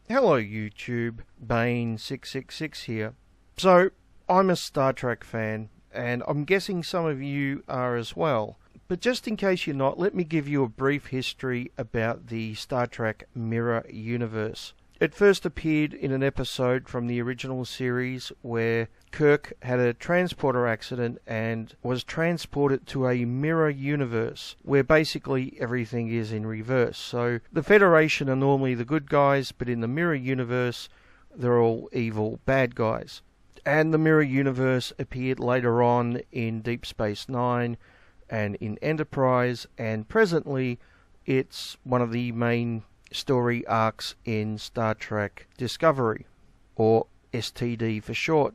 Hello YouTube, Bane666 here. So, I'm a Star Trek fan, and I'm guessing some of you are as well. But just in case you're not, let me give you a brief history about the Star Trek Mirror Universe. It first appeared in an episode from the original series where Kirk had a transporter accident and was transported to a mirror universe where basically everything is in reverse. So the Federation are normally the good guys, but in the mirror universe they're all evil bad guys. And the mirror universe appeared later on in Deep Space Nine and in Enterprise, and presently it's one of the main story arcs in Star Trek Discovery, or STD for short.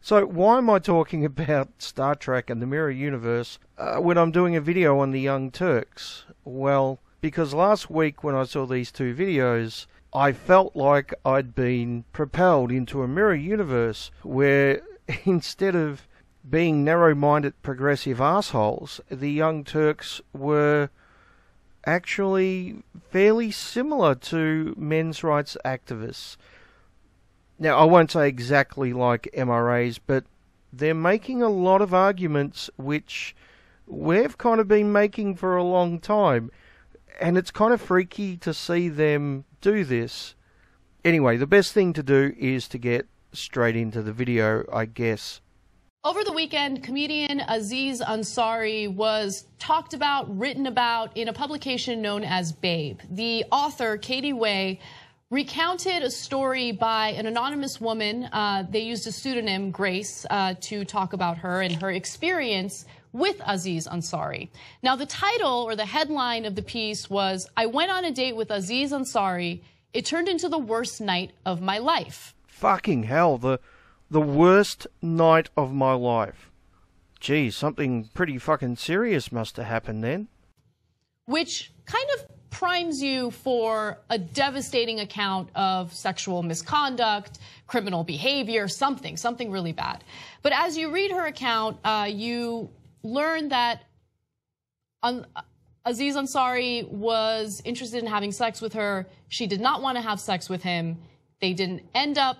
So why am I talking about Star Trek and the Mirror Universe when I'm doing a video on the Young Turks? Well, because last week when I saw these two videos, I felt like I'd been propelled into a mirror universe where instead of being narrow-minded progressive assholes, the Young Turks were actually fairly similar to men's rights activists. Now, I won't say exactly like MRAs, but they're making a lot of arguments which we've kind of been making for a long time, and it's kind of freaky to see them do this. Anyway, the best thing to do is to get straight into the video, I guess. Over the weekend, comedian Aziz Ansari was talked about, written about in a publication known as Babe. The author, Katie Way, recounted a story by an anonymous woman. They used a pseudonym, Grace, to talk about her and her experience with Aziz Ansari. Now, the title or the headline of the piece was, "I went on a date with Aziz Ansari. It turned into the worst night of my life." Fucking hell, the worst night of my life. Geez, something pretty fucking serious must have happened then. Which kind of primes you for a devastating account of sexual misconduct, criminal behavior, something really bad. But as you read her account, you learn that Aziz Ansari was interested in having sex with her. She did not want to have sex with him. They didn't end up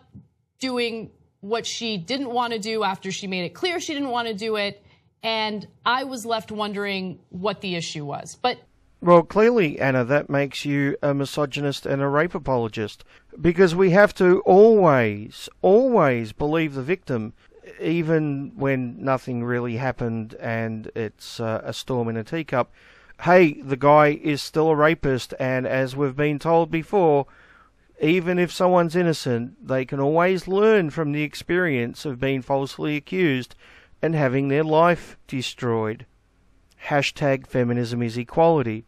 doing what she didn't want to do after she made it clear she didn't want to do it, and I was left wondering what the issue was. But well, clearly, Anna, that makes you a misogynist and a rape apologist, because we have to always believe the victim, even when nothing really happened and it's a storm in a teacup. Hey, the guy is still a rapist, and as we've been told before, even if someone's innocent, they can always learn from the experience of being falsely accused and having their life destroyed. Hashtag feminism is equality.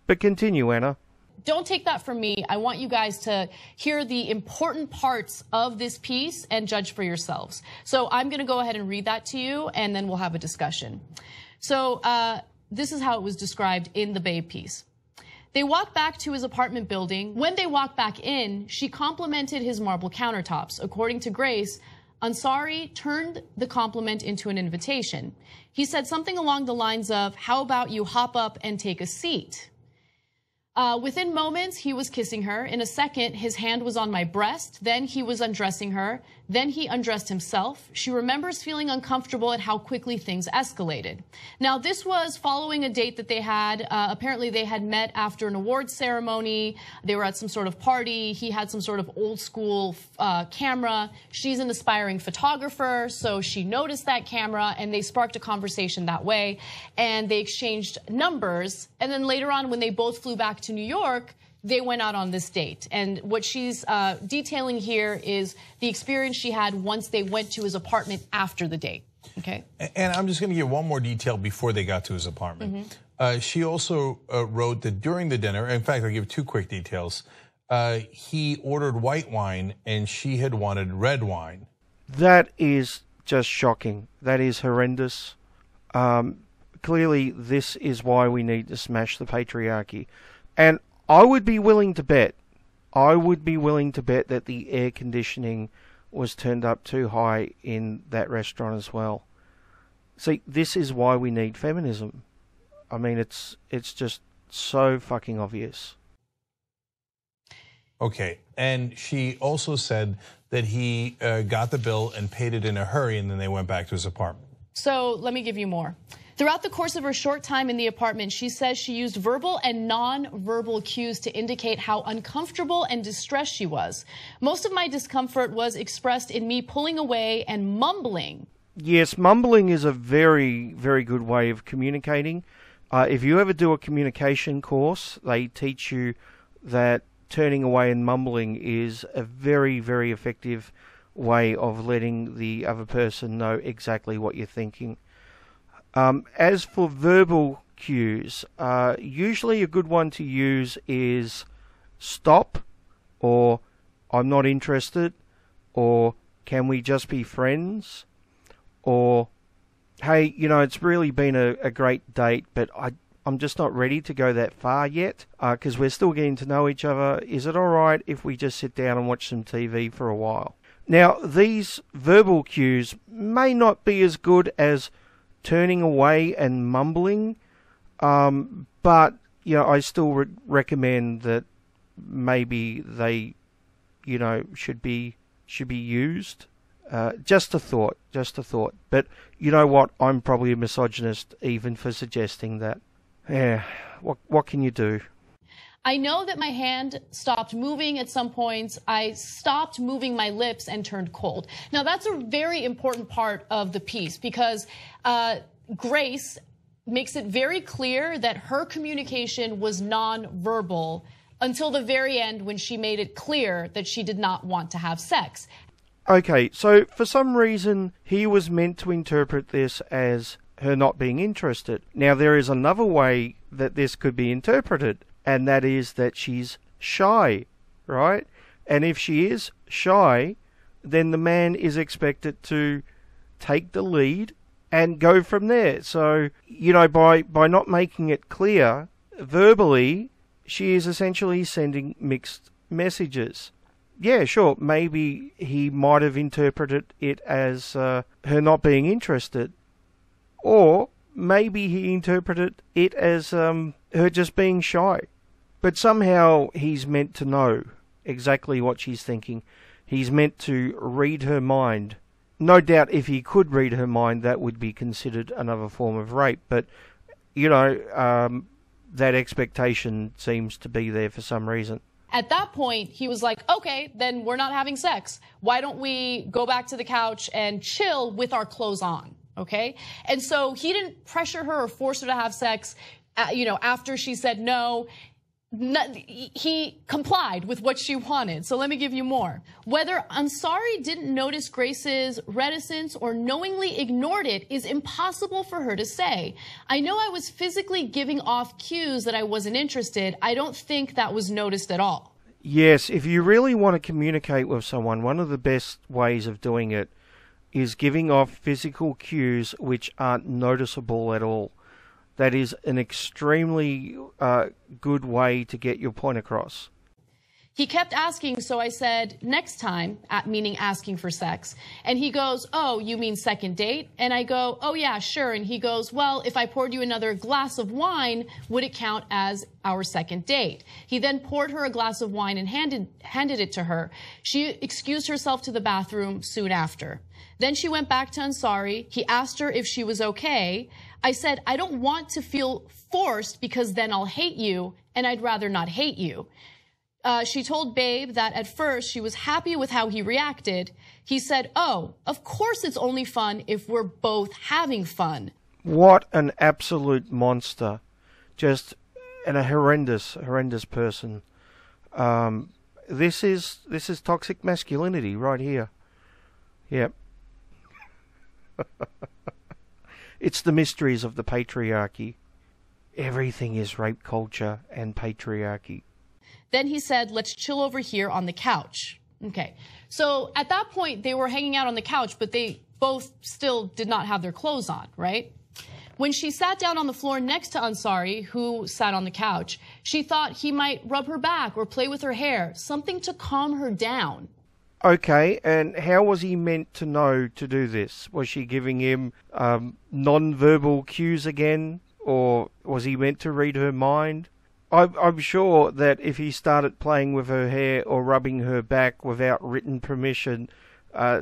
But continue, Anna. Don't take that from me. I want you guys to hear the important parts of this piece and judge for yourselves. So I'm going to go ahead and read that to you, and then we'll have a discussion. So this is how it was described in the Babe piece. They walked back to his apartment building. When they walked back in, she complimented his marble countertops. According to Grace, Ansari turned the compliment into an invitation. He said something along the lines of, "How about you hop up and take a seat?" Within moments, he was kissing her. In a second, his hand was on my breast. Then he was undressing her. Then he undressed himself. She remembers feeling uncomfortable at how quickly things escalated. Now, this was following a date that they had. Apparently, they had met after an awards ceremony. They were at some sort of party. He had some sort of old school camera. She's an aspiring photographer, so she noticed that camera, and they sparked a conversation that way. And they exchanged numbers. And then later on, when they both flew back to New York, they went out on this date. And what she's detailing here is the experience she had once they went to his apartment after the date. Okay. And I'm just going to give one more detail before they got to his apartment. She also wrote that during the dinner, in fact, I'll give two quick details. He ordered white wine and she had wanted red wine. That is just shocking. That is horrendous. Clearly, this is why we need to smash the patriarchy. And I would be willing to bet that the air conditioning was turned up too high in that restaurant as well. See, this is why we need feminism. I mean, it's just so fucking obvious. Okay. And she also said that he got the bill and paid it in a hurry, and then they went back to his apartment. So let me give you more. Throughout the course of her short time in the apartment, she says she used verbal and non-verbal cues to indicate how uncomfortable and distressed she was. Most of my discomfort was expressed in me pulling away and mumbling. Yes, mumbling is a very, very good way of communicating. If you ever do a communication course, they teach you that turning away and mumbling is a very, very effective way of letting the other person know exactly what you're thinking. As for verbal cues, usually a good one to use is stop, or I'm not interested, or can we just be friends, or hey, you know, it's really been a great date, but I'm just not ready to go that far yet, because we're still getting to know each other. Is it all right if we just sit down and watch some TV for a while? Now, these verbal cues may not be as good as turning away and mumbling, but you know, I still recommend that maybe they, you know, should be used. Just a thought. But you know what? I'm probably a misogynist even for suggesting that. Yeah, what can you do? I know that my hand stopped moving at some points. I stopped moving my lips and turned cold. Now, that's a very important part of the piece, because Grace makes it very clear that her communication was non-verbal until the very end, when she made it clear that she did not want to have sex. Okay, so for some reason, he was meant to interpret this as her not being interested. Now, there is another way that this could be interpreted, and that is that she's shy, right? And if she is shy, then the man is expected to take the lead and go from there. So, you know, by not making it clear verbally, she is essentially sending mixed messages. Yeah, sure, maybe he might have interpreted it as her not being interested, or maybe he interpreted it as her just being shy. But somehow he's meant to know exactly what she's thinking. He's meant to read her mind. No doubt if he could read her mind, that would be considered another form of rape. But, you know, that expectation seems to be there for some reason. At that point, he was like, okay, then we're not having sex. Why don't we go back to the couch and chill with our clothes on, okay? And so he didn't pressure her or force her to have sex, you know, after she said no. He complied with what she wanted. So let me give you more. Whether Ansari didn't notice Grace's reticence or knowingly ignored it is impossible for her to say. I know I was physically giving off cues that I wasn't interested. I don't think that was noticed at all. Yes, if you really want to communicate with someone, one of the best ways of doing it is giving off physical cues which aren't noticeable at all. That is an extremely good way to get your point across. He kept asking, so I said, next time, meaning asking for sex. And he goes, oh, you mean second date? And I go, oh, yeah, sure. And he goes, well, if I poured you another glass of wine, would it count as our second date? He then poured her a glass of wine and handed it to her. She excused herself to the bathroom soon after. Then she went back to Ansari. He asked her if she was okay. I said, I don't want to feel forced because then I'll hate you, and I'd rather not hate you. She told Babe that at first she was happy with how he reacted. He said, oh, of course it's only fun if we're both having fun. What an absolute monster. Just a horrendous person. This is toxic masculinity right here. Yep. It's the mysteries of the patriarchy. Everything is rape culture and patriarchy. Then he said, let's chill over here on the couch. Okay. So at that point, they were hanging out on the couch, but they both still did not have their clothes on, right? When she sat down on the floor next to Ansari, who sat on the couch, she thought he might rub her back or play with her hair, something to calm her down. Okay, and how was he meant to know to do this? Was she giving him non-verbal cues again? Or was he meant to read her mind? I'm sure that if he started playing with her hair or rubbing her back without written permission,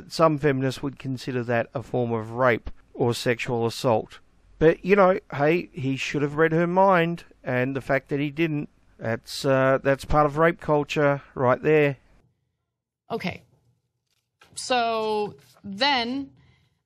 some feminists would consider that a form of rape or sexual assault. But, you know, hey, he should have read her mind, and the fact that he didn't, that's part of rape culture right there. Okay. So then...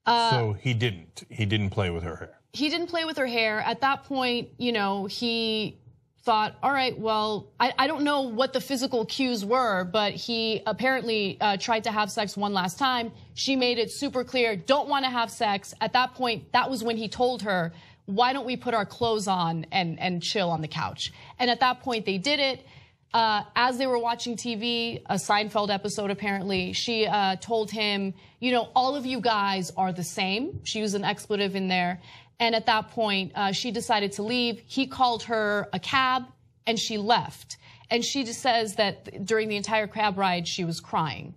so he didn't play with her hair. He didn't play with her hair. At that point, you know, he thought, all right, well, I don't know what the physical cues were, but he apparently tried to have sex one last time. She made it super clear, don't want to have sex. At that point, that was when he told her, why don't we put our clothes on and chill on the couch? And at that point, they did it. As they were watching TV, a Seinfeld episode apparently, she told him, you know, all of you guys are the same. She used an expletive in there. And at that point, she decided to leave. He called her a cab, and she left. And she just says that during the entire cab ride, she was crying.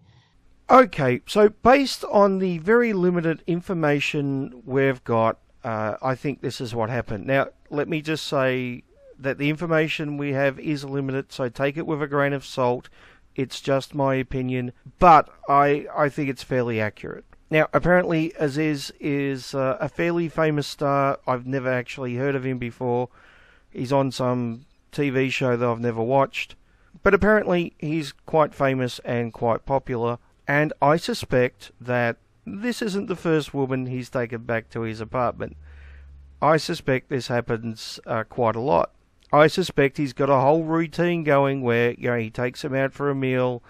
Okay, so based on the very limited information we've got, I think this is what happened. Now, let me just say that the information we have is limited, so take it with a grain of salt. It's just my opinion, but I think it's fairly accurate. Now, apparently, Aziz is a fairly famous star. I've never actually heard of him before. He's on some TV show that I've never watched. But apparently, he's quite famous and quite popular. And I suspect that this isn't the first woman he's taken back to his apartment. I suspect this happens quite a lot. I suspect he's got a whole routine going where, you know, he takes them out for a meal,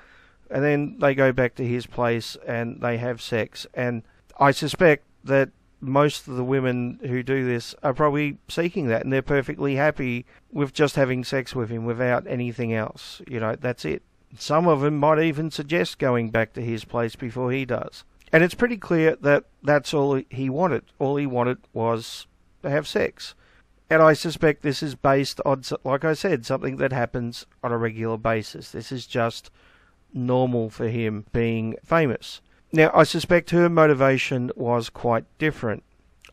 and then they go back to his place and they have sex. And I suspect that most of the women who do this are probably seeking that, and they're perfectly happy with just having sex with him without anything else. You know, that's it. Some of them might even suggest going back to his place before he does. And it's pretty clear that that's all he wanted. All he wanted was to have sex. And I suspect this is based on, like I said, something that happens on a regular basis. This is just normal for him being famous. Now, I suspect her motivation was quite different.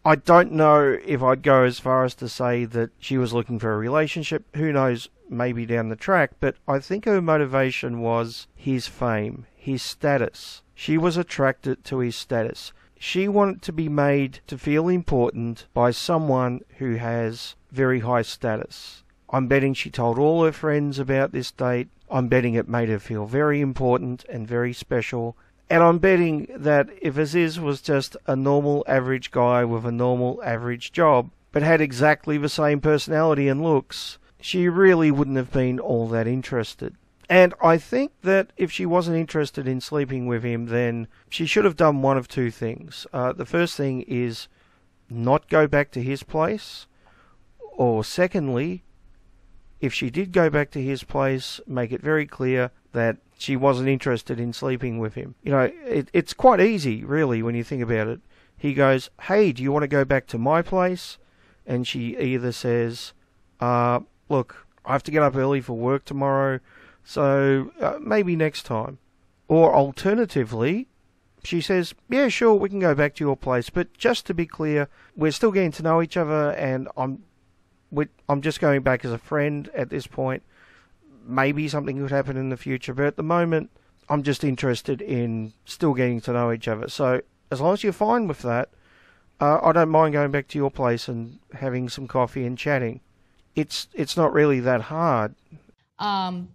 I don't know if I'd go as far as to say that she was looking for a relationship. Who knows, maybe down the track. But I think her motivation was his fame, his status. She was attracted to his status. She wanted to be made to feel important by someone who has very high status. I'm betting she told all her friends about this date. I'm betting it made her feel very important and very special. And I'm betting that if Aziz was just a normal average guy with a normal average job, but had exactly the same personality and looks, she really wouldn't have been all that interested. And I think that if she wasn't interested in sleeping with him, then she should have done one of two things. The first thing is not go back to his place. Or secondly, if she did go back to his place, make it very clear that she wasn't interested in sleeping with him. You know, it's quite easy, really, when you think about it. He goes, hey, do you want to go back to my place? And she either says, look, I have to get up early for work tomorrow, so maybe next time. Or alternatively, she says, yeah, sure, we can go back to your place, but just to be clear, we're still getting to know each other, and I'm just going back as a friend at this point. Maybe something could happen in the future, but at the moment, I'm just interested in still getting to know each other. So as long as you're fine with that, I don't mind going back to your place and having some coffee and chatting. It's not really that hard.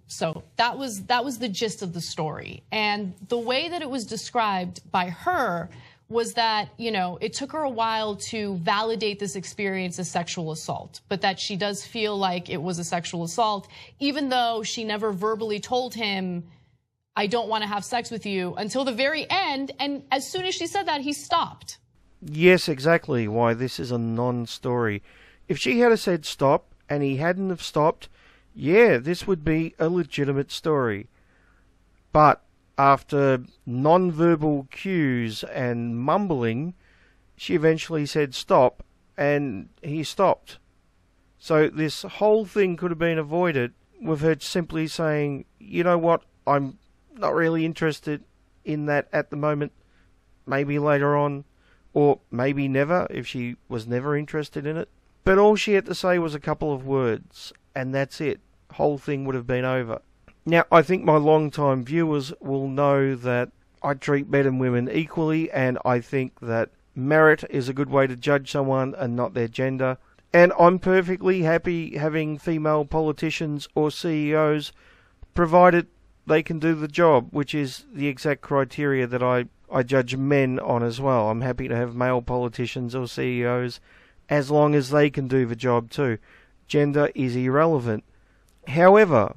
So that was the gist of the story. And the way that it was described by her was that, you know, it took her a while to validate this experience as sexual assault, but that she does feel like it was a sexual assault, even though she never verbally told him, I don't want to have sex with you, until the very end. And as soon as she said that, he stopped. Yes, exactly why this is a non-story. If she had said stop and he hadn't have stopped, yeah, this would be a legitimate story. But after non-verbal cues and mumbling, she eventually said stop, and he stopped. So this whole thing could have been avoided with her simply saying, you know what, I'm not really interested in that at the moment, maybe later on, or maybe never, if she was never interested in it. But all she had to say was a couple of words, and that's it. whole thing would have been over. Now, I think my long-time viewers will know that I treat men and women equally, and I think that merit is a good way to judge someone and not their gender. And I'm perfectly happy having female politicians or CEOs, provided they can do the job, which is the exact criteria that I judge men on as well. I'm happy to have male politicians or CEOs as long as they can do the job too. Gender is irrelevant. However,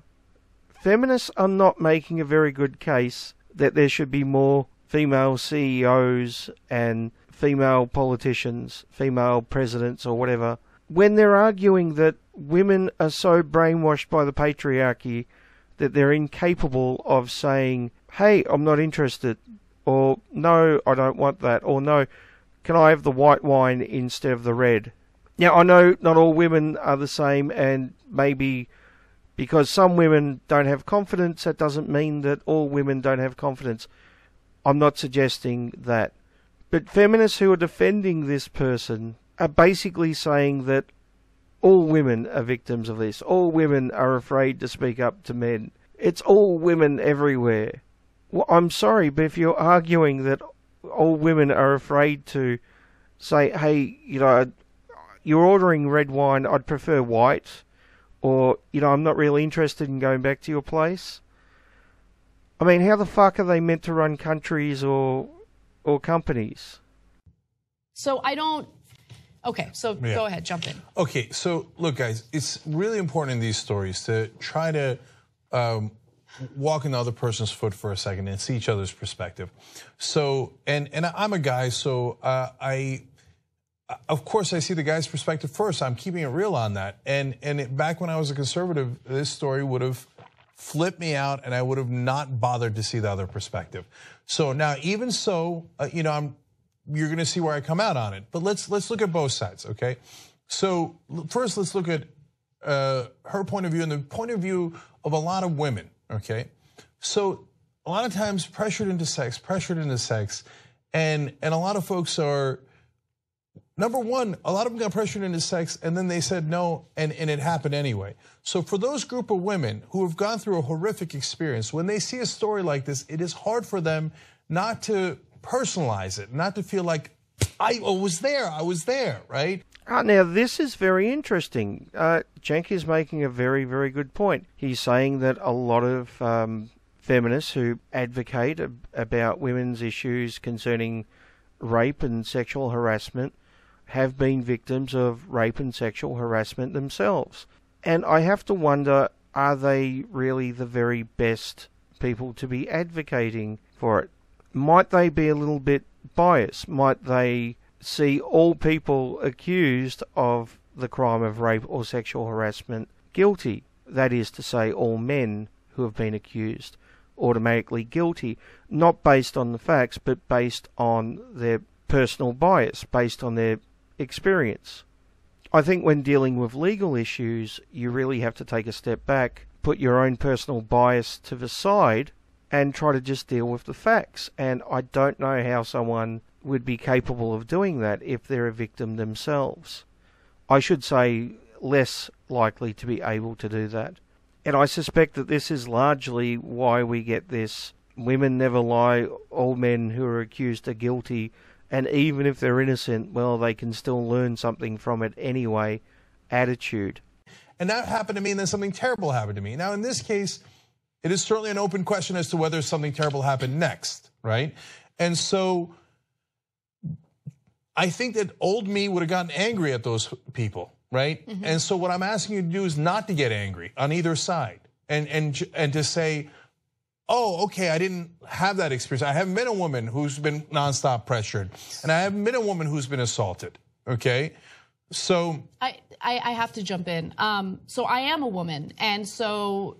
feminists are not making a very good case that there should be more female CEOs and female politicians, female presidents or whatever, when they're arguing that women are so brainwashed by the patriarchy that they're incapable of saying, hey, I'm not interested, or no, I don't want that, or no, can I have the white wine instead of the red? Now, I know not all women are the same, and maybe because some women don't have confidence, that doesn't mean that all women don't have confidence. I'm not suggesting that. But feminists who are defending this person are basically saying that all women are victims of this. All women are afraid to speak up to men. It's all women everywhere. Well, I'm sorry, but if you're arguing that all women are afraid to say, hey, you're ordering red wine, I'd prefer white, or, I'm not really interested in going back to your place. I mean, how the fuck are they meant to run countries or companies? So I don't... Okay, so Yeah. Go ahead, jump in. Okay, so look, guys, it's really important in these stories to try to walk in the other person's foot for a second and see each other's perspective. So, and I'm a guy, so of course I see the guy's perspective first. I'm keeping it real on that. And back when I was a conservative, this story would have flipped me out, and I would have not bothered to see the other perspective. So now, even so, you're going to see where I come out on it. But let's look at both sides, okay? So first, let's look at her point of view and the point of view of a lot of women, okay? So a lot of times pressured into sex, and a lot of folks are, number one, a lot of them got pressured into sex and then they said no, and it happened anyway. So for those group of women who have gone through a horrific experience, when they see a story like this, it is hard for them not to personalize it, not to feel like, I was there, right? Now, this is very interesting. Cenk is making a very, very good point. He's saying that a lot of feminists who advocate about women's issues concerning rape and sexual harassment have been victims of rape and sexual harassment themselves. And I have to wonder, are they really the very best people to be advocating for it? Might they be a little bit biased? Might they see all people accused of the crime of rape or sexual harassment guilty? That is to say, all men who have been accused automatically guilty, not based on the facts, but based on their personal bias, based on their experience. I think when dealing with legal issues, you really have to take a step back, put your own personal bias to the side, and try to just deal with the facts. And I don't know how someone would be capable of doing that if they're a victim themselves. I should say less likely to be able to do that. And I suspect that this is largely why we get this women never lie, all men who are accused are guilty, and even if they're innocent, well, they can still learn something from it anyway attitude. And that happened to me, and then something terrible happened to me. Now, in this case, it is certainly an open question as to whether something terrible happened next, right? And so I think that old me would have gotten angry at those people, right? Mm-hmm. And so what I'm asking you to do is not to get angry on either side, and to say, oh, okay, I didn't have that experience. I haven't been a woman who's been nonstop pressured, and I haven't been a woman who's been assaulted, okay? So I have to jump in. So I am a woman, and so,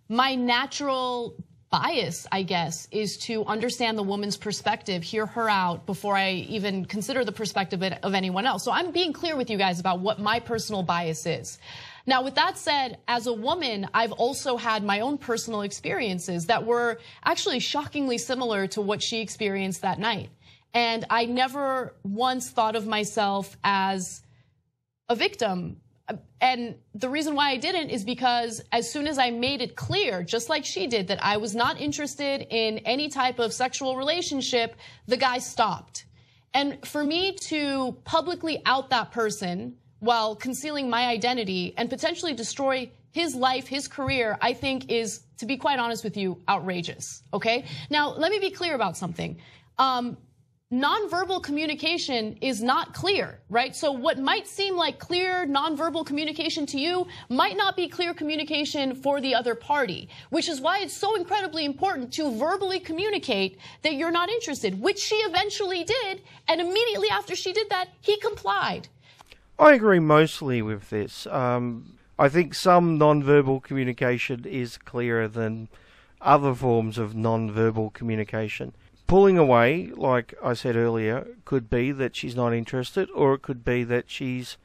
my natural bias, I guess, is to understand the woman's perspective, hear her out before I even consider the perspective of anyone else. So I'm being clear with you guys about what my personal bias is. Now, with that said, as a woman, I've also had my own personal experiences that were actually shockingly similar to what she experienced that night. And I never once thought of myself as a victim. and the reason why I didn't is because as soon as I made it clear, just like she did, that I was not interested in any type of sexual relationship, the guy stopped. And for me to publicly out that person while concealing my identity and potentially destroy his life, his career, I think is, to be quite honest with you, outrageous, okay? Now, let me be clear about something. Nonverbal communication is not clear, right? So what might seem like clear nonverbal communication to you might not be clear communication for the other party, which is why it's so incredibly important to verbally communicate that you're not interested, which she eventually did, and immediately after she did that, he complied. I agree mostly with this. I think some nonverbal communication is clearer than other forms of nonverbal communication. Pulling away, like I said earlier, could be that she's not interested, or it could be that she's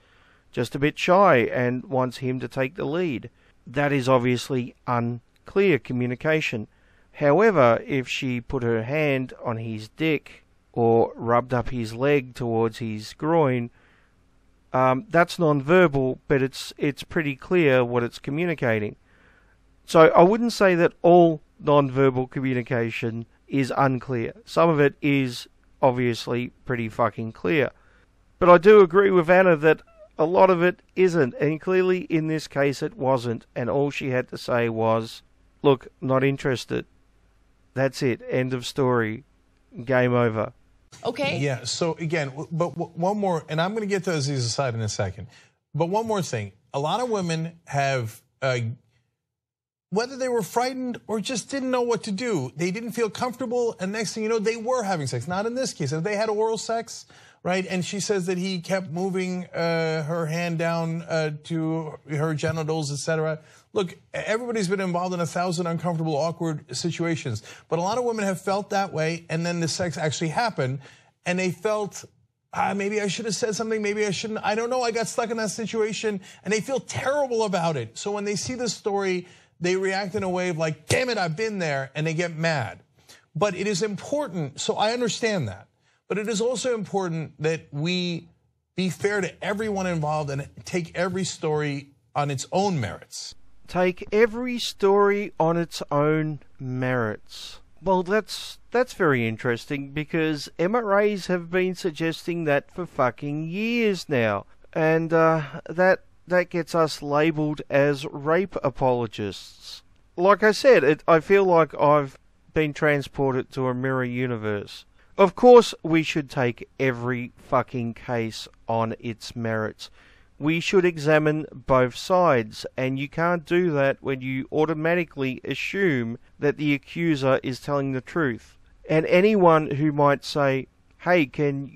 just a bit shy and wants him to take the lead. That is obviously unclear communication. However, if she put her hand on his dick or rubbed up his leg towards his groin, that's non-verbal, but it's pretty clear what it's communicating. So I wouldn't say that all non-verbal communication is unclear. Some of it is obviously pretty fucking clear. But I do agree with Anna that a lot of it isn't, and clearly in this case it wasn't, and all she had to say was, look, not interested. That's it. End of story. Game over. Okay. Yeah, so again, but one more, and I'm going to get to Aziz Ansari in a second, but one more thing. A lot of women have, whether they were frightened or just didn't know what to do, they didn't feel comfortable, and next thing you know, they were having sex. Not in this case. If they had oral sex, right, and she says that he kept moving her hand down to her genitals, etc. Look, everybody's been involved in 1,000 uncomfortable, awkward situations, but a lot of women have felt that way, and then the sex actually happened, and they felt, maybe I should have said something, maybe I shouldn't, I don't know, I got stuck in that situation, and they feel terrible about it. So when they see this story, they react in a way of like, damn it, I've been there, and they get mad. But it is important, so I understand that, but it is also important that we be fair to everyone involved and take every story on its own merits. Take every story on its own merits. Well, that's very interesting, because MRAs have been suggesting that for fucking years now, and that gets us labelled as rape apologists. Like I said, I feel like I've been transported to a mirror universe. Of course, we should take every fucking case on its merits. We should examine both sides, and you can't do that when you automatically assume that the accuser is telling the truth. And anyone who might say, hey, can,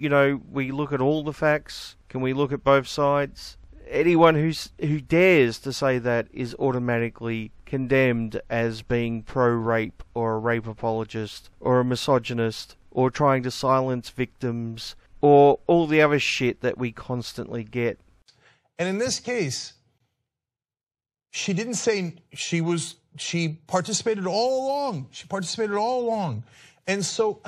we look at all the facts? Can we look at both sides? Anyone who dares to say that is automatically condemned as being pro-rape, or a rape apologist, or a misogynist, or trying to silence victims, or all the other shit that we constantly get. And in this case, she didn't say she participated all along. She participated all along. And so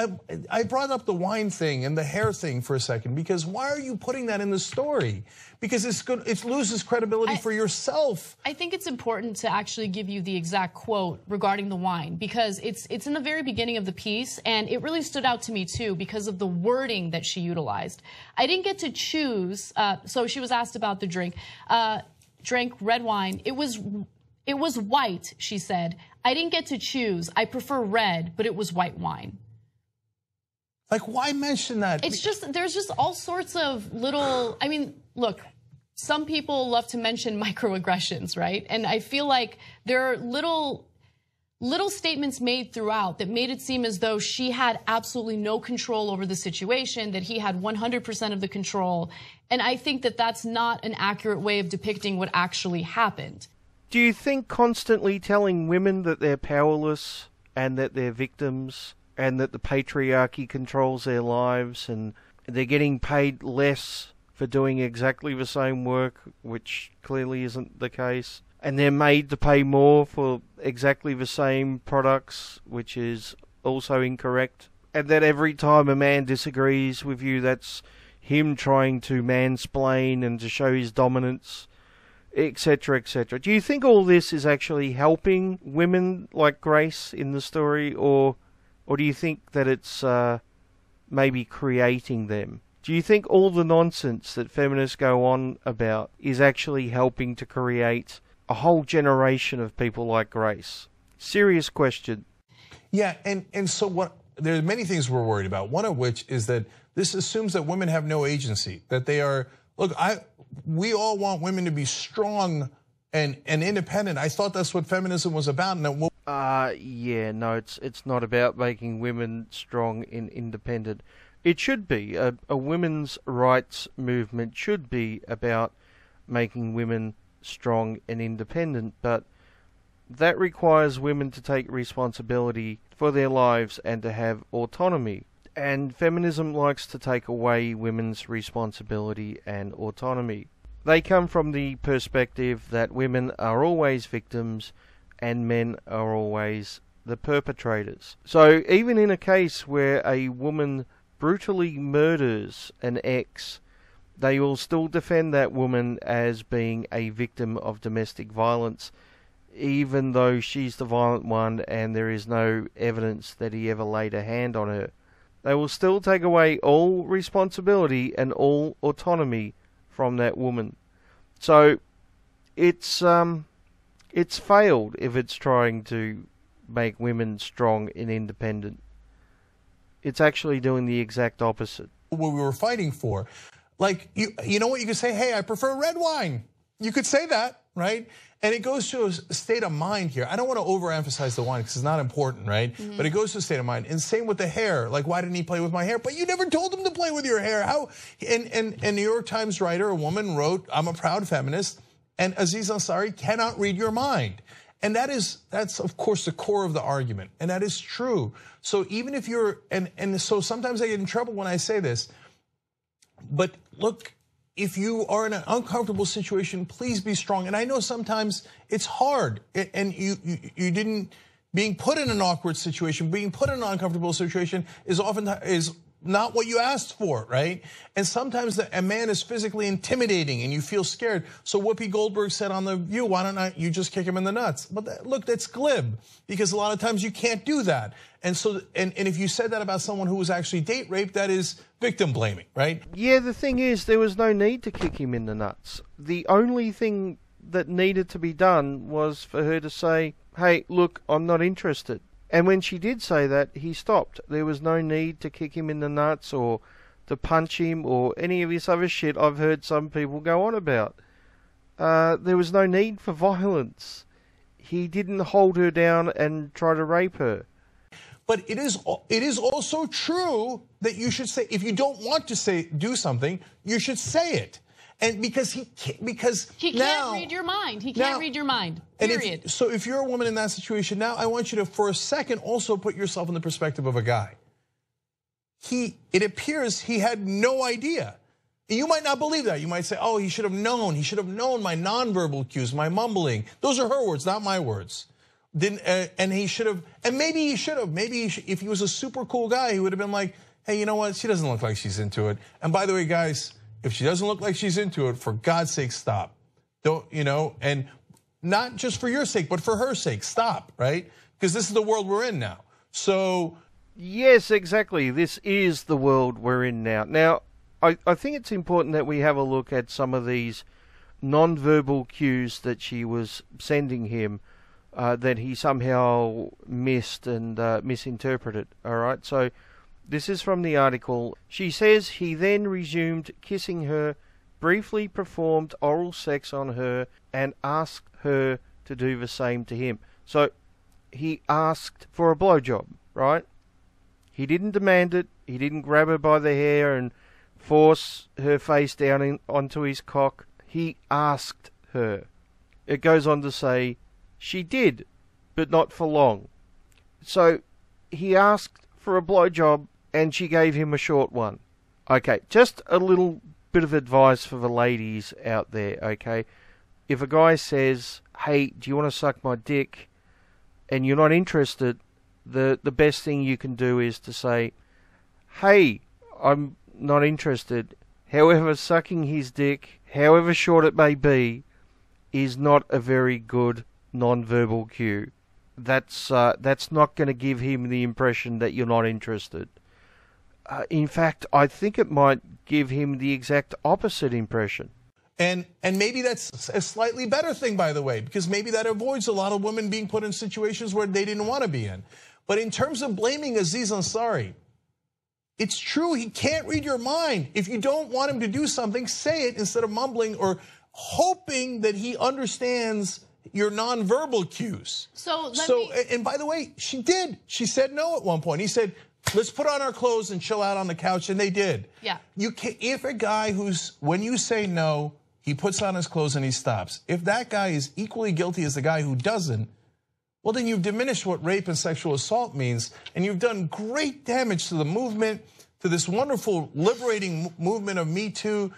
I brought up the wine thing and the hair thing for a second, because why are you putting that in the story? Because it loses credibility for yourself. I think it's important to actually give you the exact quote regarding the wine, because it's in the very beginning of the piece, and it really stood out to me too because of the wording that she utilized. I didn't get to choose, so she was asked about the drink. Drank red wine. It was white, she said. I didn't get to choose. I prefer red, but it was white wine. Like, why mention that? It's just, there's just all sorts of little, I mean, look, some people love to mention microaggressions, right? And I feel like there are little statements made throughout that made it seem as though she had absolutely no control over the situation, that he had 100% of the control. And I think that that's not an accurate way of depicting what actually happened. Do you think constantly telling women that they're powerless and that they're victims and that the patriarchy controls their lives and they're getting paid less for doing exactly the same work, which clearly isn't the case, and they're made to pay more for exactly the same products, which is also incorrect, and that every time a man disagrees with you, that's him trying to mansplain and to show his dominance, etc., etc. Do you think all this is actually helping women like Grace in the story, or do you think that it's maybe creating them? Do you think all the nonsense that feminists go on about is actually helping to create a whole generation of people like Grace? Serious question. Yeah, and so there are many things we're worried about, one of which is that this assumes that women have no agency, that they are, look, we all want women to be strong and independent. I thought that's what feminism was about. And yeah, no, it's not about making women strong and independent. It should be. A women's rights movement should be about making women strong and independent, but that requires women to take responsibility for their lives and to have autonomy. And feminism likes to take away women's responsibility and autonomy. They come from the perspective that women are always victims and men are always the perpetrators. So even in a case where a woman brutally murders an ex, they will still defend that woman as being a victim of domestic violence, even though she's the violent one and there is no evidence that he ever laid a hand on her. They will still take away all responsibility and all autonomy from that woman. So it's failed if it's trying to make women strong and independent. It's actually doing the exact opposite. What we were fighting for, like you know what, you could say, hey, I prefer red wine. You could say that, right? And it goes to a state of mind here. I don't want to overemphasize the wine because it's not important, right? Mm-hmm. But it goes to a state of mind. And same with the hair. Like, why didn't he play with my hair? But you never told him to play with your hair. How? And New York Times writer, a woman wrote, I'm a proud feminist, and Aziz Ansari cannot read your mind. And that's of course the core of the argument. And that is true. So even if you're, and so sometimes I get in trouble when I say this, but look, if you are in an uncomfortable situation, please be strong. And I know sometimes it's hard, and you didn't, being put in an awkward situation, being put in an uncomfortable situation is often not what you asked for, right? And sometimes a man is physically intimidating and you feel scared. So Whoopi Goldberg said on The View, why don't you just kick him in the nuts? But look, that's glib, because a lot of times you can't do that. And so, and if you said that about someone who was actually date raped, that is victim blaming, right? Yeah, the thing is, there was no need to kick him in the nuts. The only thing that needed to be done was for her to say, hey, look, I'm not interested. And when she did say that, he stopped. There was no need to kick him in the nuts or to punch him or any of this other shit I've heard some people go on about. There was no need for violence. He didn't hold her down and try to rape her. But it is also true that you should say, if you don't want to do something, you should say it. And because he can't read your mind. He can't read your mind. Period. So if you're a woman in that situation now, I want you to, for a second, also put yourself in the perspective of a guy. It appears he had no idea. You might not believe that. You might say, oh, he should have known. He should have known my nonverbal cues, my mumbling. Those are her words, not my words. And he should have, and maybe he should have. Maybe if he was a super cool guy, he would have been like, hey, you know what? She doesn't look like she's into it. And by the way, guys, if she doesn't look like she's into it, for God's sake, stop. Don't, and not just for your sake, but for her sake, stop, right? Because this is the world we're in now. So. Yes, exactly. This is the world we're in now. Now, I think it's important that we have a look at some of these non-verbal cues that she was sending him that he somehow missed and misinterpreted, all right? So this is from the article. She says he then resumed kissing her, briefly performed oral sex on her, and asked her to do the same to him. So he asked for a blowjob, right? He didn't demand it. He didn't grab her by the hair and force her face down onto his cock. He asked her. It goes on to say, she did, but not for long. So he asked for a blowjob and she gave him a short one. Okay, just a little bit of advice for the ladies out there, okay? If a guy says, hey, do you want to suck my dick? And you're not interested, the best thing you can do is to say, hey, I'm not interested. However, sucking his dick, however short it may be, is not a very good non-verbal cue. That's not going to give him the impression that you're not interested. In fact, I think it might give him the exact opposite impression. And maybe that's a slightly better thing, by the way, because maybe that avoids a lot of women being put in situations where they didn't want to be in. But in terms of blaming Aziz Ansari, it's true, he can't read your mind. If you don't want him to do something, say it instead of mumbling or hoping that he understands your nonverbal cues. And by the way, she did. She said no at one point. He said, let's put on our clothes and chill out on the couch, and they did. Yeah. You can, if a guy when you say no, he puts on his clothes and he stops. If that guy is equally guilty as the guy who doesn't, well, then you've diminished what rape and sexual assault means, and you've done great damage to the movement, to this wonderful liberating movement of Me Too.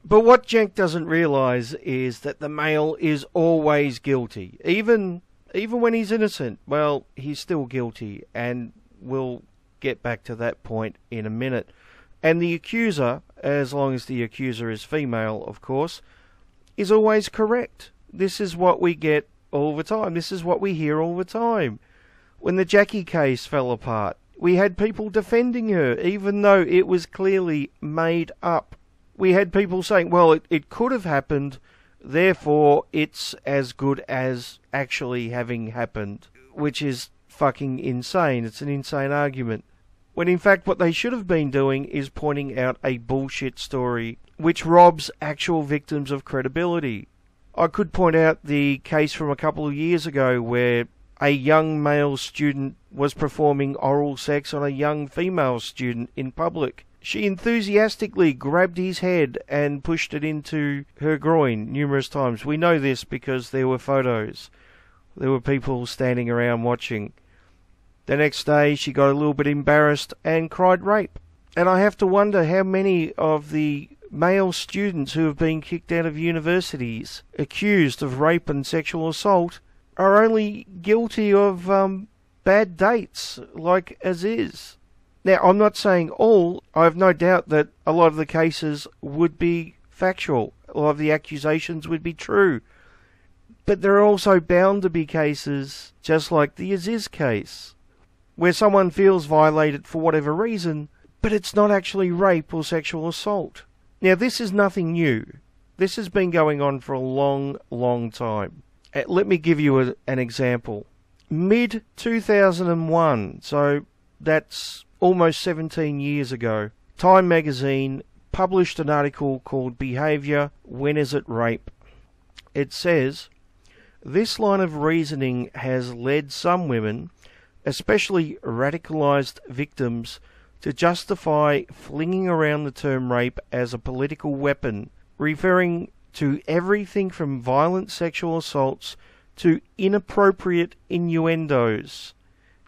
But what Cenk doesn't realize is that the male is always guilty. Even when he's innocent, well, he's still guilty, and we'll get back to that point in a minute. And the accuser, as long as the accuser is female, of course, is always correct. This is what we get all the time. This is what we hear all the time. When the Jackie case fell apart, we had people defending her, even though it was clearly made up. We had people saying, well, it could have happened, therefore it's as good as actually having happened, which is fucking insane. It's an insane argument. When in fact what they should have been doing is pointing out a bullshit story which robs actual victims of credibility. I could point out the case from a couple of years ago where a young male student was performing oral sex on a young female student in public. She enthusiastically grabbed his head and pushed it into her groin numerous times. We know this because there were photos. There were people standing around watching. The next day she got a little bit embarrassed and cried rape. And I have to wonder how many of the male students who have been kicked out of universities accused of rape and sexual assault are only guilty of bad dates like Aziz. Now, I'm not saying all. I have no doubt that a lot of the cases would be factual. A lot of the accusations would be true. But there are also bound to be cases, just like the Aziz case, where someone feels violated for whatever reason, but it's not actually rape or sexual assault. Now, this is nothing new. This has been going on for a long, long time. Let me give you an example. Mid-2001, so that's almost 17 years ago, Time magazine published an article called Behaviour, When Is It Rape? It says, this line of reasoning has led some women, especially radicalised victims, to justify flinging around the term rape as a political weapon, referring to everything from violent sexual assaults to inappropriate innuendos.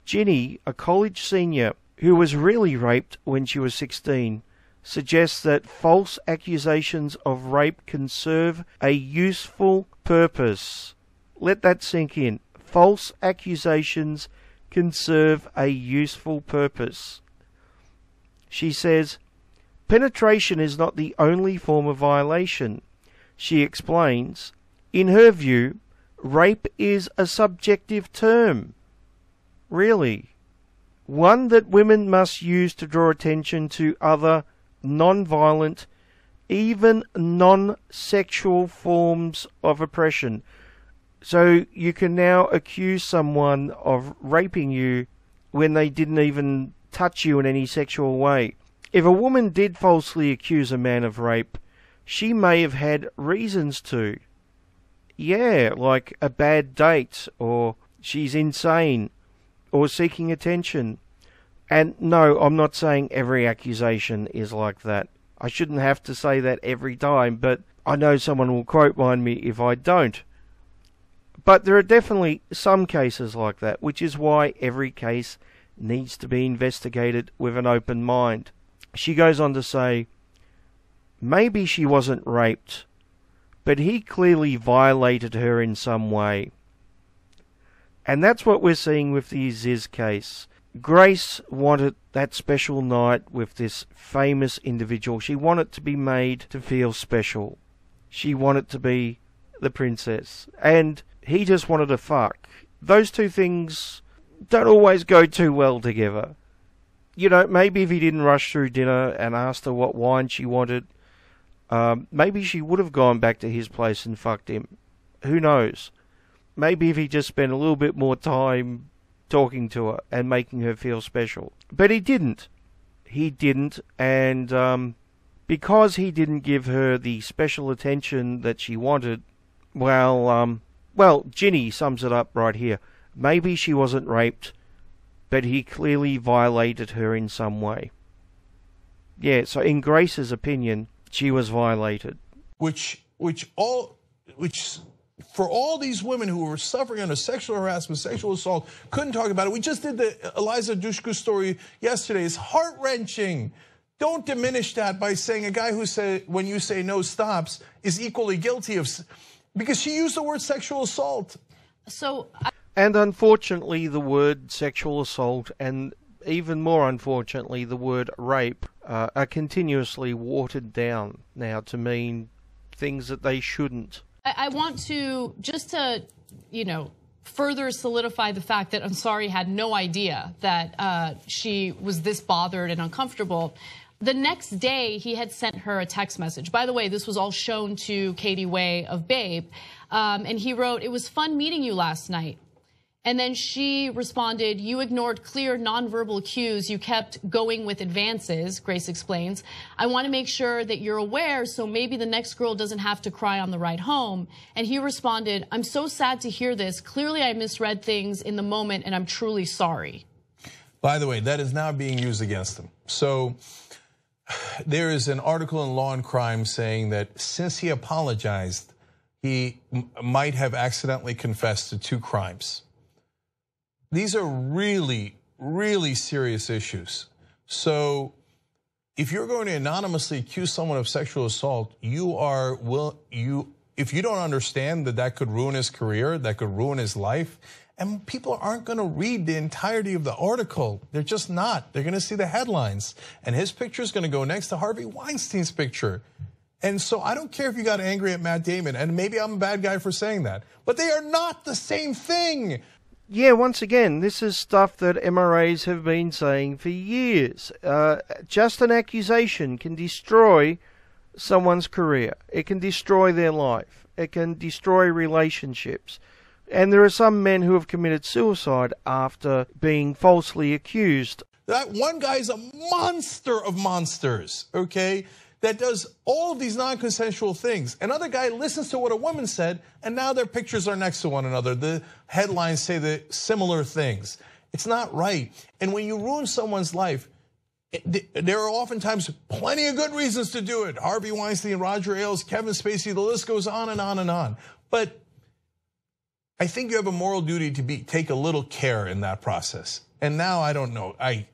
Ginny, a college senior who was really raped when she was 16, suggests that false accusations of rape can serve a useful purpose. Let that sink in. False accusations can serve a useful purpose. She says, penetration is not the only form of violation. She explains, in her view, rape is a subjective term. Really? One that women must use to draw attention to other non-violent, even non-sexual forms of oppression. So you can now accuse someone of raping you when they didn't even touch you in any sexual way. If a woman did falsely accuse a man of rape, she may have had reasons to. Yeah, like a bad date, or she's insane, or seeking attention. And no, I'm not saying every accusation is like that. I shouldn't have to say that every time, but I know someone will quote mine me if I don't. But there are definitely some cases like that, which is why every case needs to be investigated with an open mind. She goes on to say, maybe she wasn't raped, but he clearly violated her in some way. And that's what we're seeing with the Aziz case. Grace wanted that special night with this famous individual. She wanted to be made to feel special. She wanted to be the princess, and he just wanted to fuck. Those two things don't always go too well together. You know, maybe if he didn't rush through dinner and asked her what wine she wanted, maybe she would have gone back to his place and fucked him. Who knows? Maybe if he just spent a little bit more time talking to her and making her feel special. But he didn't. He didn't, and because he didn't give her the special attention that she wanted, well, Ginny sums it up right here. Maybe she wasn't raped, but he clearly violated her in some way. Yeah, so in Grace's opinion, she was violated. Which for all these women who were suffering under sexual harassment, sexual assault, couldn't talk about it. We just did the Eliza Dushku story yesterday. It's heart-wrenching. Don't diminish that by saying a guy who said, when you say no stops, is equally guilty of, because she used the word sexual assault. And unfortunately, the word sexual assault, and even more unfortunately, the word rape, are continuously watered down now to mean things that they shouldn't. I want to, just to, further solidify the fact that Ansari had no idea that she was this bothered and uncomfortable. The next day, he had sent her a text message. By the way, this was all shown to Katie Way of Babe. And he wrote, "It was fun meeting you last night." And then she responded, "You ignored clear nonverbal cues. You kept going with advances," Grace explains. "I want to make sure that you're aware so maybe the next girl doesn't have to cry on the ride home." And he responded, "I'm so sad to hear this. Clearly I misread things in the moment and I'm truly sorry." By the way, that is now being used against him. So there is an article in Law and Crime saying that since he apologized, he might have accidentally confessed to 2 crimes. These are really, really serious issues. So if you're going to anonymously accuse someone of sexual assault, if you don't understand that could ruin his career, that could ruin his life, and people aren't going to read the entirety of the article. They're just not. They're going to see the headlines. And his picture is going to go next to Harvey Weinstein's picture. And so I don't care if you got angry at Matt Damon, and maybe I'm a bad guy for saying that, but they are not the same thing. Yeah, once again, this is stuff that MRAs have been saying for years. Just an accusation can destroy someone's career. It can destroy their life. It can destroy relationships. And there are some men who have committed suicide after being falsely accused. That one guy is a monster of monsters, okay? That does all of these non-consensual things. Another guy listens to what a woman said, and now their pictures are next to one another. The headlines say the similar things. It's not right. And when you ruin someone's life, there are oftentimes plenty of good reasons to do it. Harvey Weinstein, Roger Ailes, Kevin Spacey, the list goes on and on and on. But I think you have a moral duty to take a little care in that process. And now I don't know. I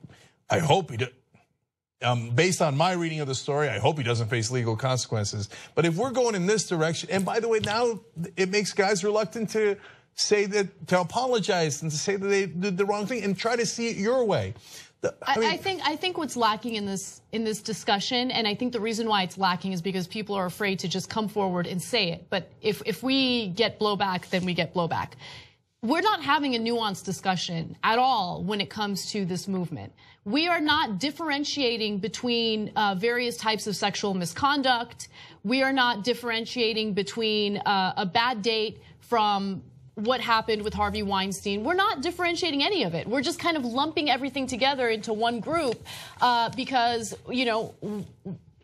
hope he does. Based on my reading of the story, I hope he doesn't face legal consequences. But if we're going in this direction, and by the way, now it makes guys reluctant to say that, to apologize and to say that they did the wrong thing and try to see it your way. I think what's lacking in this discussion, and I think the reason why it's lacking is because people are afraid to just come forward and say it. But if we get blowback, then we get blowback. We're not having a nuanced discussion at all when it comes to this movement. We are not differentiating between various types of sexual misconduct. We are not differentiating between a bad date from what happened with Harvey Weinstein. We're not differentiating any of it. We're just kind of lumping everything together into one group because,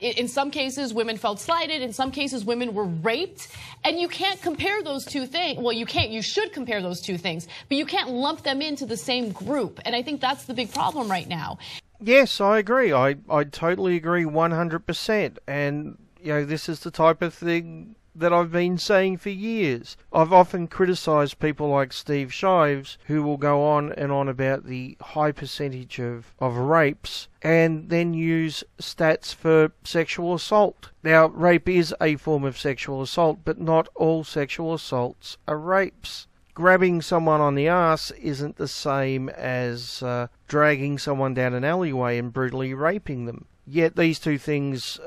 in some cases, women felt slighted. In some cases, women were raped. And you can't compare those two things. Well, you can't. You should compare those two things. But you can't lump them into the same group. And I think that's the big problem right now. Yes, I agree. I totally agree 100%. And, this is the type of thing that I've been saying for years. I've often criticised people like Steve Shives, who will go on and on about the high percentage of rapes and then use stats for sexual assault. Now, rape is a form of sexual assault, but not all sexual assaults are rapes. Grabbing someone on the arse isn't the same as dragging someone down an alleyway and brutally raping them. Yet these two things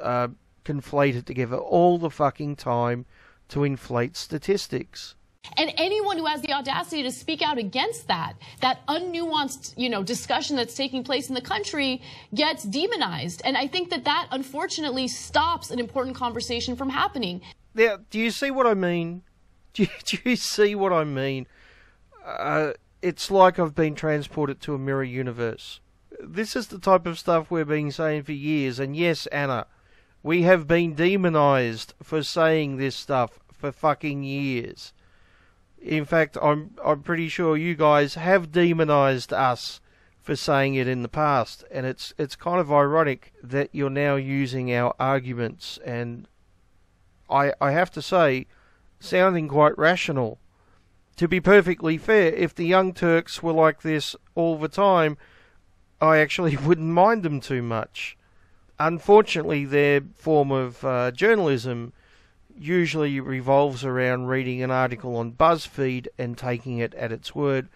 conflated together all the fucking time to inflate statistics. And anyone who has the audacity to speak out against that unnuanced, discussion that's taking place in the country gets demonized. And I think that unfortunately stops an important conversation from happening. Now, do you see what I mean? Do you see what I mean? It's like I've been transported to a mirror universe. This is the type of stuff we've been saying for years. And yes, Anna, we have been demonized for saying this stuff for fucking years. In fact, I'm pretty sure you guys have demonized us for saying it in the past, and it's kind of ironic that you're now using our arguments, and I have to say, sounding quite rational. To be perfectly fair, if the Young Turks were like this all the time, I actually wouldn't mind them too much. Unfortunately, their form of journalism usually revolves around reading an article on BuzzFeed and taking it at its word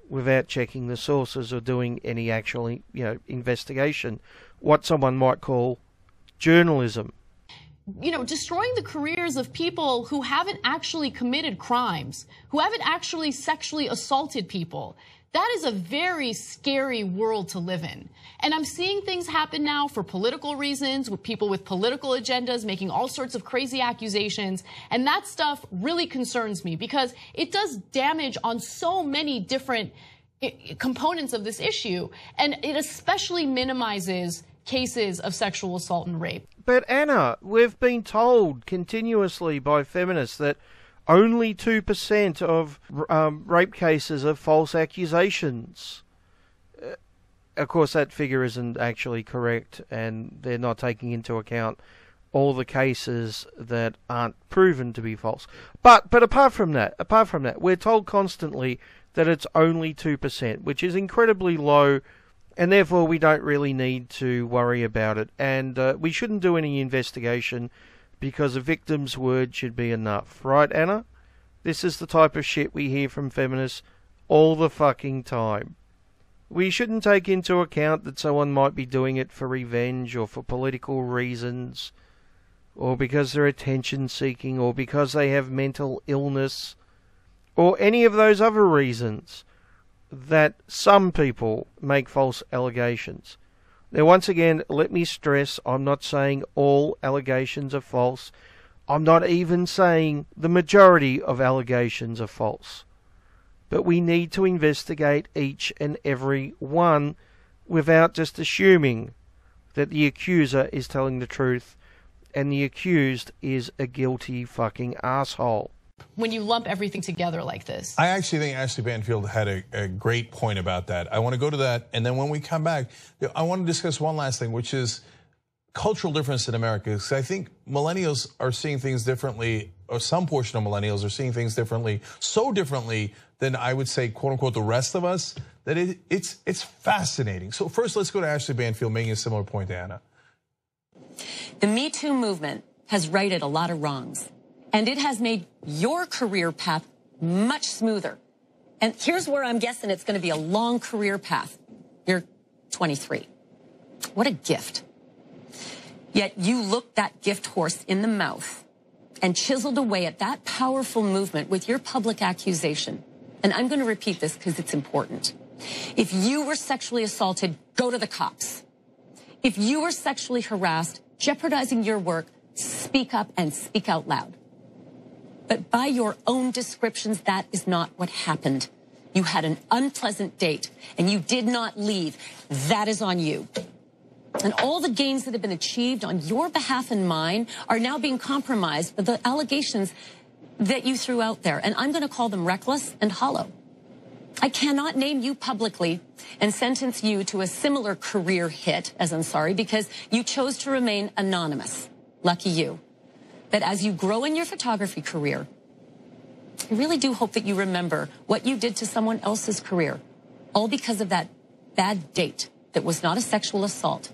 without checking the sources or doing any actual, investigation. What someone might call journalism. Destroying the careers of people who haven't actually committed crimes, who haven't actually sexually assaulted people. That is a very scary world to live in. And I'm seeing things happen now for political reasons, with people with political agendas making all sorts of crazy accusations. And that stuff really concerns me because it does damage on so many different components of this issue. And it especially minimizes cases of sexual assault and rape. But Anna, we've been told continuously by feminists that only 2% of rape cases are false accusations. Of course, that figure isn't actually correct, and they're not taking into account all the cases that aren't proven to be false. But apart from that, we're told constantly that it's only 2%, which is incredibly low, and therefore we don't really need to worry about it. And we shouldn't do any investigation, because a victim's word should be enough. Right, Anna? This is the type of shit we hear from feminists all the fucking time. We shouldn't take into account that someone might be doing it for revenge or for political reasons, or because they're attention-seeking, or because they have mental illness, or any of those other reasons that some people make false allegations. Now, once again, let me stress, I'm not saying all allegations are false. I'm not even saying the majority of allegations are false. But we need to investigate each and every one without just assuming that the accuser is telling the truth and the accused is a guilty fucking asshole. When you lump everything together like this. I actually think Ashley Banfield had a great point about that. I want to go to that, and then when we come back, I want to discuss one last thing, which is cultural difference in America. Because I think millennials are seeing things differently, or some portion of millennials are seeing things differently, so differently than I would say, quote unquote, the rest of us, that it's fascinating. So first, let's go to Ashley Banfield making a similar point to Anna. The Me Too movement has righted a lot of wrongs. And it has made your career path much smoother. And here's where I'm guessing it's going to be a long career path. You're 23. What a gift. Yet you looked that gift horse in the mouth and chiseled away at that powerful movement with your public accusation. And I'm going to repeat this because it's important. If you were sexually assaulted, go to the cops. If you were sexually harassed, jeopardizing your work, speak up and speak out loud. But by your own descriptions, that is not what happened. You had an unpleasant date and you did not leave. That is on you. And all the gains that have been achieved on your behalf and mine are now being compromised by the allegations that you threw out there. And I'm going to call them reckless and hollow. I cannot name you publicly and sentence you to a similar career hit as Ansari because you chose to remain anonymous. Lucky you. But as you grow in your photography career, I really do hope that you remember what you did to someone else's career, all because of that bad date that was not a sexual assault,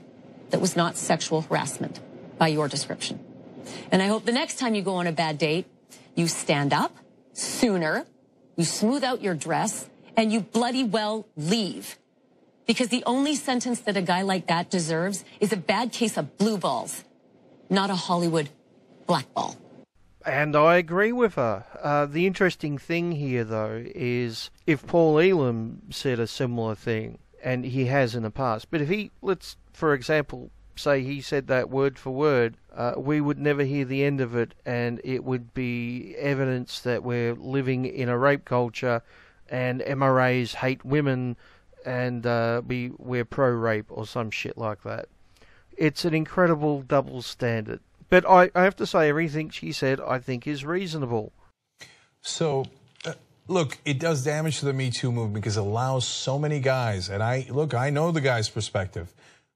that was not sexual harassment by your description. And I hope the next time you go on a bad date, you stand up sooner, you smooth out your dress, and you bloody well leave. Because the only sentence that a guy like that deserves is a bad case of blue balls, not a Hollywood blackball. And I agree with her. The interesting thing here, though, is if Paul Elam said a similar thing, and he has in the past, but if he, let's, for example, say he said that word for word, we would never hear the end of it, and it would be evidence that we're living in a rape culture, and MRAs hate women, and we're pro-rape or some shit like that. It's an incredible double standard. But I have to say, everything she said, I think, is reasonable. So, look, it does damage to the Me Too movement because it allows so many guys, and I know the guy's perspective.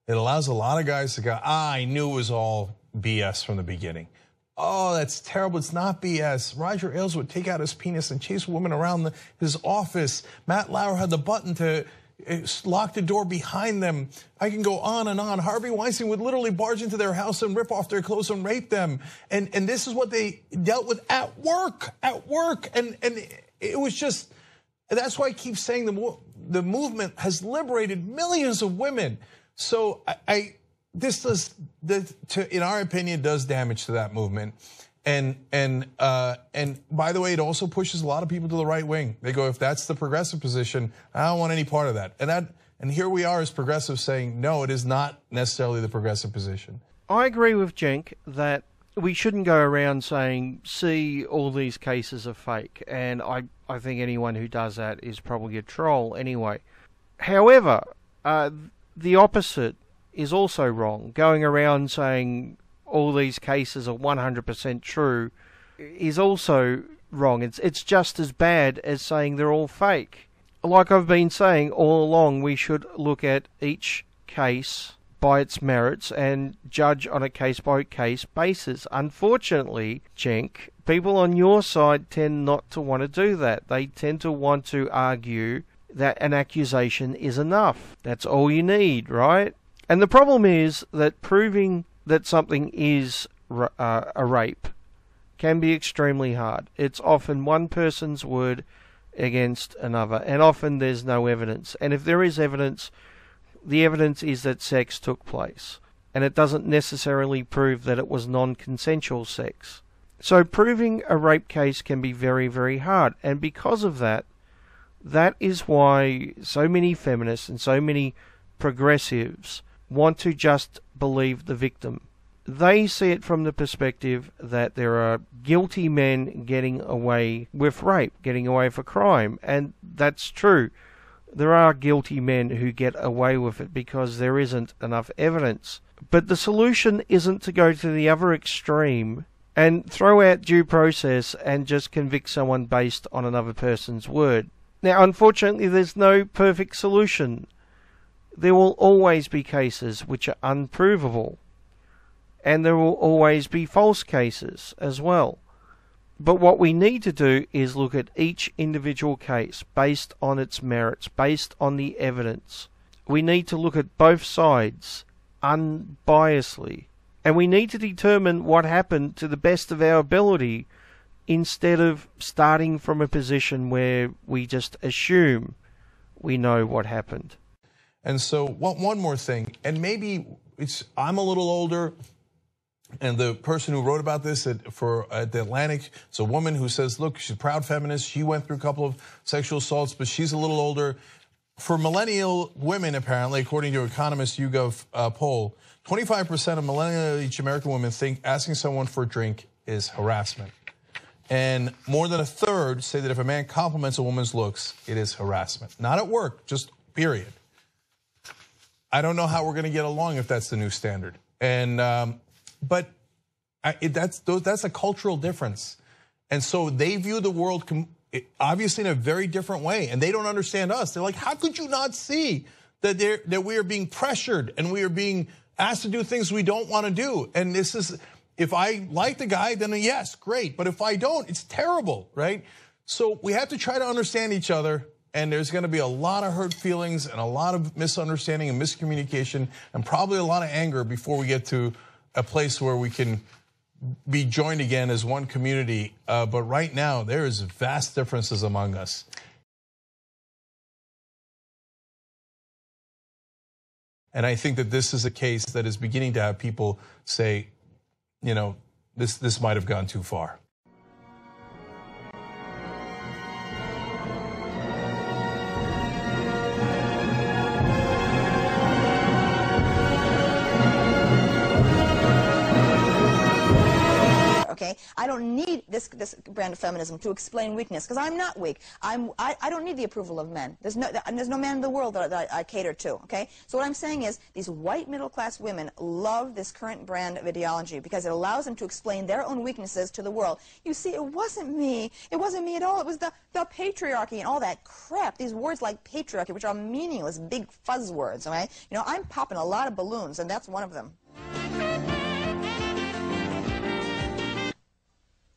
It allows a lot of guys to go, I knew it was all BS from the beginning. Oh, that's terrible. It's not BS. Roger Ailes would take out his penis and chase women around his office. Matt Lauer had the button to lock the door behind them. I can go on and on. Harvey Weinstein would literally barge into their house and rip off their clothes and rape them. And this is what they dealt with at work. And it was just, that's why I keep saying the movement has liberated millions of women. So this does, in our opinion, does damage to that movement. And by the way, it also pushes a lot of people to the right wing. They go, if that's the progressive position, I don't want any part of that. And here we are as progressives saying, no, it is not necessarily the progressive position. I agree with Cenk that we shouldn't go around saying, see, all these cases are fake. And I think anyone who does that is probably a troll anyway. However, the opposite is also wrong. Going around saying all these cases are 100% true is also wrong. It's just as bad as saying they're all fake. Like I've been saying all along, we should look at each case by its merits and judge on a case-by-case basis. Unfortunately, Cenk, people on your side tend not to want to do that. They tend to want to argue that an accusation is enough. That's all you need, right? And the problem is that proving that something is a rape can be extremely hard. It's often one person's word against another, and often there's no evidence. And if there is evidence, the evidence is that sex took place, and it doesn't necessarily prove that it was non-consensual sex. So proving a rape case can be very, very hard, and because of that, that is why so many feminists and so many progressives want to just believe the victim. They see it from the perspective that there are guilty men getting away with rape, getting away with crime, and that's true. There are guilty men who get away with it because there isn't enough evidence. But the solution isn't to go to the other extreme and throw out due process and just convict someone based on another person's word. Now, unfortunately, there's no perfect solution. There will always be cases which are unprovable, and there will always be false cases as well. But what we need to do is look at each individual case based on its merits, based on the evidence. We need to look at both sides unbiasedly, and we need to determine what happened to the best of our ability instead of starting from a position where we just assume we know what happened. And so one more thing, and maybe I'm a little older, and the person who wrote about this at the Atlantic, it's a woman who says, look, she's a proud feminist. She went through a couple of sexual assaults, but she's a little older. For millennial women, apparently, according to Economist YouGov poll, 25% of millennial age American women think asking someone for a drink is harassment. And more than a third say that if a man compliments a woman's looks, it is harassment. Not at work, just period. I don't know how we're going to get along if that's the new standard. And but that's a cultural difference. And so they view the world obviously in a very different way, and they don't understand us. They're like, how could you not see that we are being pressured and we are being asked to do things we don't want to do? And this is, if I like the guy, then yes, great. But if I don't, it's terrible, right? So we have to try to understand each other. And there's going to be a lot of hurt feelings and a lot of misunderstanding and miscommunication and probably a lot of anger before we get to a place where we can be joined again as one community. But right now, there is vast differences among us. And I think that this is a case that is beginning to have people say, you know, this might have gone too far. this brand of feminism to explain weakness, because I'm not weak. I don't need the approval of men. There's no man in the world that I cater to, okay? So what I'm saying is these white middle-class women love this current brand of ideology because it allows them to explain their own weaknesses to the world. You see, it wasn't me. It wasn't me at all. It was the patriarchy and all that crap. These words like patriarchy, which are meaningless, big fuzz words, all right? You know, I'm popping a lot of balloons, and that's one of them.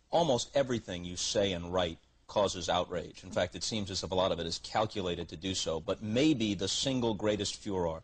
Almost everything you say and write causes outrage. In fact, it seems as if a lot of it is calculated to do so. But maybe the single greatest furor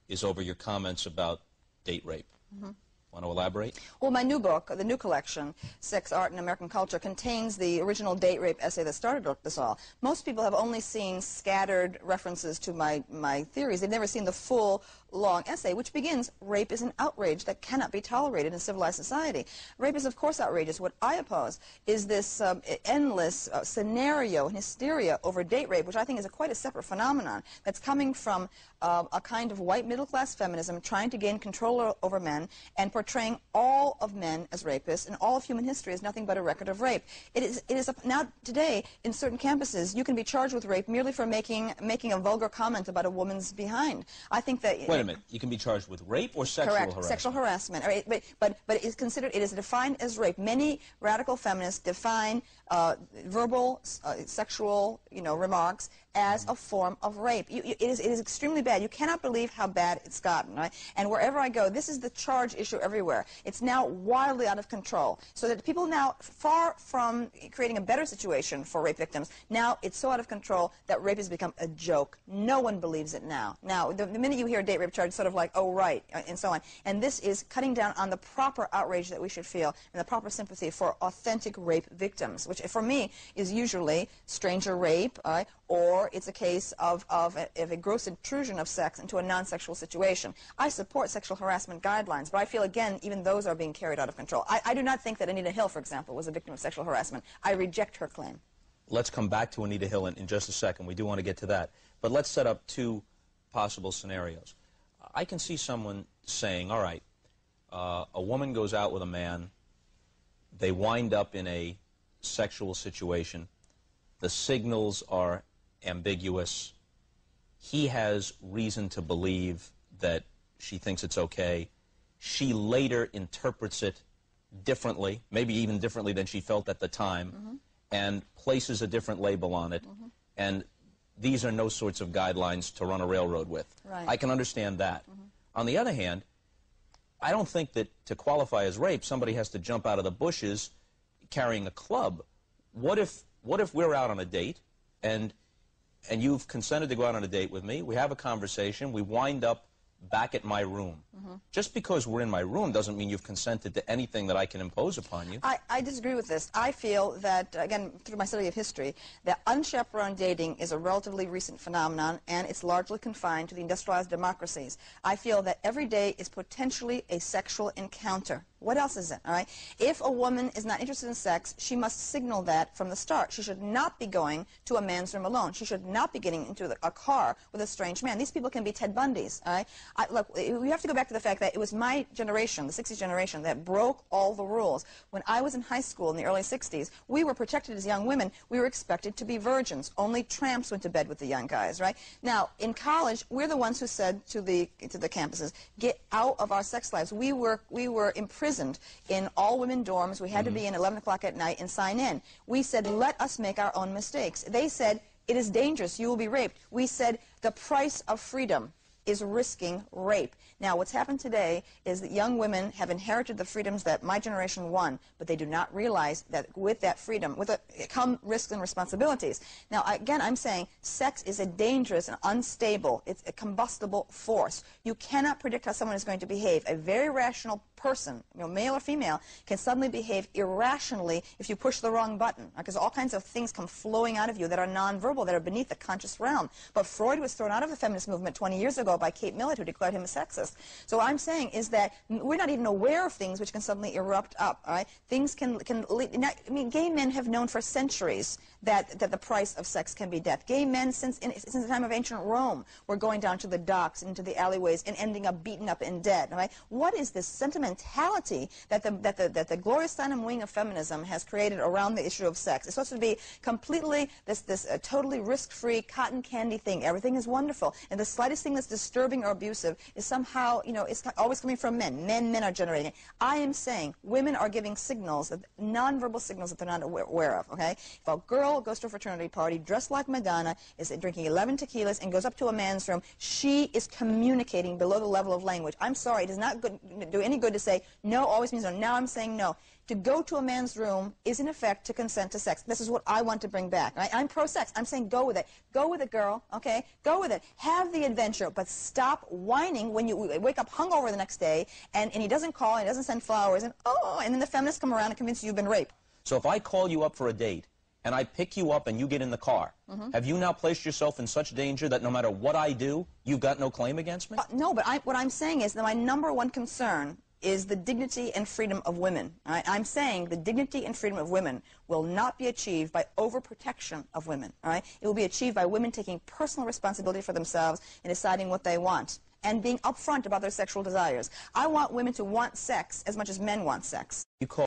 is over your comments about date rape. Mm-hmm. Want to elaborate? Well, my new book, the new collection, Sex, Art, and American Culture, contains the original date rape essay that started this all. Most people have only seen scattered references to my theories. They've never seen the full, long essay, which begins, rape is an outrage that cannot be tolerated in civilized society. Rape is, of course, outrageous. What I oppose is this endless scenario and hysteria over date rape, which I think is quite a separate phenomenon that's coming from a kind of white middle-class feminism trying to gain control over men and portraying all of men as rapists, and all of human history is nothing but a record of rape. Now today, in certain campuses, you can be charged with rape merely for making a vulgar comment about a woman's behind. I think that... Wait a minute. You can be charged with rape or sexual harassment? Correct. Sexual harassment. But it is considered, it is defined as rape. Many radical feminists define verbal sexual, remarks as a form of rape. It is extremely bad. You cannot believe how bad it's gotten, right? And wherever I go, this is the charge issue everywhere. It's now wildly out of control. So that people now, far from creating a better situation for rape victims, now it's so out of control that rape has become a joke. No one believes it now. Now, the minute you hear a date rape charge, it's sort of like, oh, right, and so on. And this is cutting down on the proper outrage that we should feel and the proper sympathy for authentic rape victims, which for me is usually stranger rape, or it's a case of a gross intrusion of sex into a non-sexual situation. I support sexual harassment guidelines, but I feel, again, even those are being carried out of control. I do not think that Anita Hill, for example, was a victim of sexual harassment. I reject her claim. Let's come back to Anita Hill in just a second. We do want to get to that. But let's set up two possible scenarios. I can see someone saying, all right, a woman goes out with a man, they wind up in a sexual situation, the signals are ambiguous, he has reason to believe that she thinks it's okay, she later interprets it differently, maybe even differently than she felt at the time, and places a different label on it, and these are no sorts of guidelines to run a railroad with. Right. I can understand that. On the other hand, I don't think that to qualify as rape, somebody has to jump out of the bushes carrying a club. What if we're out on a date, and you've consented to go out on a date with me, we have a conversation, we wind up back at my room. Just because we're in my room doesn't mean you've consented to anything that I can impose upon you. I disagree with this. I feel that, again, through my study of history, that unchaperoned dating is a relatively recent phenomenon, and it's largely confined to the industrialized democracies. I feel that every day is potentially a sexual encounter. What else is it, all right? If a woman is not interested in sex, she must signal that from the start. She should not be going to a man's room alone. She should not be getting into a car with a strange man. These people can be Ted Bundys, all right? Look, we have to go back to the fact that it was my generation, the 60s generation, that broke all the rules. When I was in high school in the early 60s, we were protected as young women. We were expected to be virgins. Only tramps went to bed with the young guys, right? Now, in college, we're the ones who said to the campuses, get out of our sex lives. We were imprisoned in all-women dorms. We had to be in 11 o'clock at night and sign in. We said, let us make our own mistakes. They said, it is dangerous. You will be raped. We said, the price of freedom is risking rape. Now, what's happened today is that young women have inherited the freedoms that my generation won, but they do not realize that with that freedom come risks and responsibilities. Now, again, I'm saying sex is a dangerous and unstable, it's a combustible force. You cannot predict how someone is going to behave. A very rational person, male or female, can suddenly behave irrationally if you push the wrong button, because all kinds of things come flowing out of you that are nonverbal, that are beneath the conscious realm. But Freud was thrown out of the feminist movement 20 years ago by Kate Millett, who declared him a sexist. So what I'm saying is that we're not even aware of things which can suddenly erupt up, all right? Things can lead, I mean, gay men have known for centuries that the price of sex can be death. Gay men, since the time of ancient Rome, were going down to the docks, into the alleyways, and ending up beaten up and dead. Right? What is this sentimentality that the Gloria Steinem wing of feminism has created around the issue of sex? It's supposed to be completely this totally risk-free, cotton candy thing. Everything is wonderful, and the slightest thing that's disturbing or abusive is somehow, it's always coming from men. Men are generating it. I am saying women are giving signals, nonverbal signals that they're not aware of. Okay, if a girl goes to a fraternity party dressed like Madonna, is drinking 11 tequilas, and goes up to a man's room, she is communicating below the level of language. I'm sorry, it does not do any good to say no always means no. Now I'm saying no. To go to a man's room is, in effect, to consent to sex. This is what I want to bring back. Right? I'm pro-sex. I'm saying go with it. Go with it, girl. Okay? Go with it. Have the adventure, but stop whining when you wake up hungover the next day, and he doesn't call, and he doesn't send flowers, and then the feminists come around and convince you you've been raped. So if I call you up for a date, and I pick you up and you get in the car, have you now placed yourself in such danger that no matter what I do, you've got no claim against me? No, but what I'm saying is that my number one concern is the dignity and freedom of women. Right? I'm saying the dignity and freedom of women will not be achieved by overprotection of women. All right? It will be achieved by women taking personal responsibility for themselves and deciding what they want and being upfront about their sexual desires. I want women to want sex as much as men want sex. You call